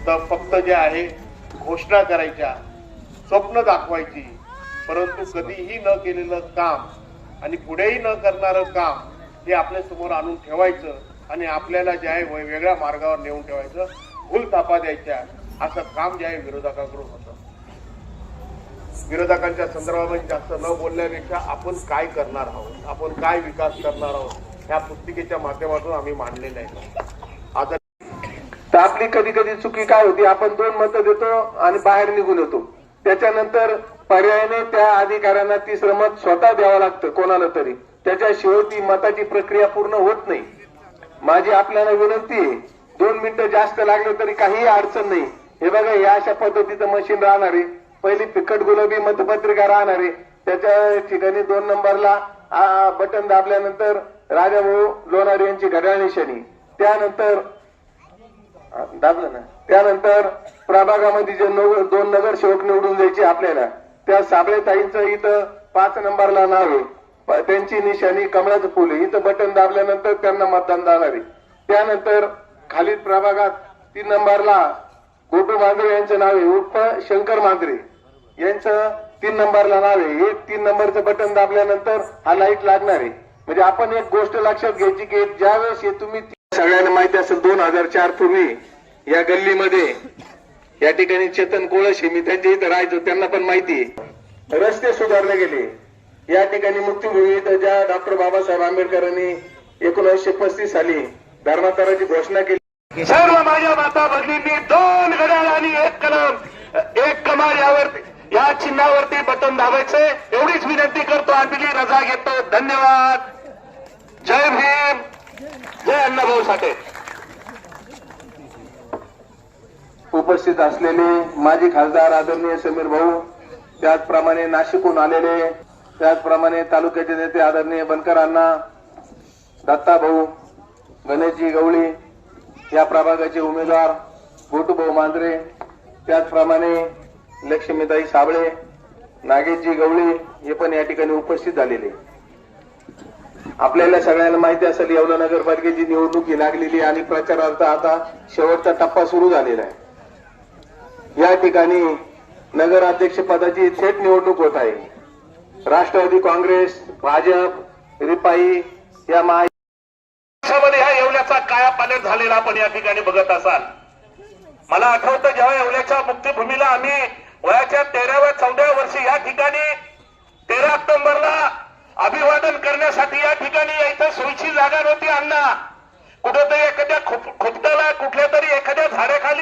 तर फक्त जे आहे घोषणा करायच्या, स्वप्न दाखवायची, परंतु कधीही न केलेलं काम आणि पुढेही न करणारं काम हे आपल्या समोर आणून ठेवायचं आणि आपल्याला जे आहे वेगळ्या मार्गावर नेऊन ठेवायचं, भूलथापा द्यायच्या, असं काम जे आहे विरोधकांकडून होतं. विरोधकांच्या संदर्भामध्ये जास्त न बोलण्यापेक्षा आपण काय करणार आहोत, आपण काय विकास करणार आहोत, ह्या पुस्तिकेच्या माध्यमातून आम्ही मांडलेलं आहे. आता तर आपली कधी कधी चुकी काय होती, आपण 2 मतं देतो आणि बाहेर निघून येतो. त्याच्यानंतर पर्यायाने त्या अधिकाऱ्यांना 3रं मत स्वतः द्यावं लागतं कोणाला तरी, त्याच्याशिवाय ती मताची प्रक्रिया पूर्ण होत नाही. माझी आपल्याला विनंती आहे, 2 मिनिटं जास्त लागले तरी काही अडचण नाही. हे बघा, या अशा पद्धतीचं मशीन राहणार आहे. पहिली फिकट गुलाबी मतपत्रिका राहणार आहे, त्याच्या ठिकाणी 2 नंबरला बटन दाबल्यानंतर राजाभाऊ लोणारे यांची घड्याळ निशाणी, त्यानंतर दाबलं ना, त्यानंतर प्रभागामध्ये जे 2 नगरसेवक निवडून द्यायचे आपल्याला, त्या साबळेताईंचं इथं 5 नंबरला नाव आहे, त्यांची निशाणी कमळाचं फुल आहे. इथं बटन दाबल्यानंतर त्यांना मतदान जाणार आहे. त्यानंतर खालील प्रभागात 3 नंबरला गोपू मांजरे यांचं नाव आहे, उर्फ शंकर मांजरे यांचं 3 नंबरला नाव आहे. हे 3 नंबरचं बटन दाबल्यानंतर हा लाईट लागणार आहे. म्हणजे आपण एक गोष्ट लक्षात घ्यायची की ज्यावेळेस हे तुम्ही, सगळ्यांना माहिती असेल, 2004 पूर्वी या गल्लीमध्ये या ठिकाणी चेतन कोळशे, मी त्यांच्या इथं राहायचो, त्यांना पण माहिती आहे, रस्ते सुधारले गेले. या ठिकाणी मुक्तीभूमी इथं ज्या डॉक्टर बाबासाहेब आंबेडकरांनी 1935 साली धर्मांतराची घोषणा केली. सर्व माझ्या माता भगिनींनी 2 घड्याळ आणि 1 कलम 1 कमाल या चिन्हावरती बटन दाबायचे, एवढीच विनंती करतो आणि दिली रजा घेतो. धन्यवाद. जय भीम, जय अण्णाभाऊ साठे. उपस्थित असलेले माजी खासदार आदरणीय समीर भाऊ, त्याचप्रमाणे नाशिकहून आलेले, त्याचप्रमाणे तालुक्याचे नेते आदरणीय बनकर अण्णा, दत्ता भाऊ, गणेशजी गवळी, या प्रभागाचे उमेदवार गोटूभाऊ मांजरे, त्याचप्रमाणे लक्ष्मीताई साबळे, नागेशजी गवळी, हे पण या ठिकाणी उपस्थित झालेले. आपल्याला सगळ्यांना माहिती असेल, येवला नगरपालिकेची निवडणूक लागलेली आणि प्रचारार्थ आता शेवटचा टप्पा सुरू झालेला आहे. या ठिकाणी नगराध्यक्ष पदाची थेट निवडणूक होत आहे. राष्ट्रवादी काँग्रेस, भाजप, रिपाई या ह्या येवल्याचा काया पालट झालेला आपण या ठिकाणी बघत असाल. मला आठवतं, जेव्हा येवल्याच्या मुक्तीभूमीला आम्ही वयाच्या 13व्या-14व्या वर्षी या ठिकाणी 13 ऑक्टोबरला अभिवादन करण्यासाठी या ठिकाणी इथं सोयीची जागा नव्हती. अण्णा कुठेतरी एखाद्या खुपटाला कुठल्या तरी एखाद्या झाडाखाली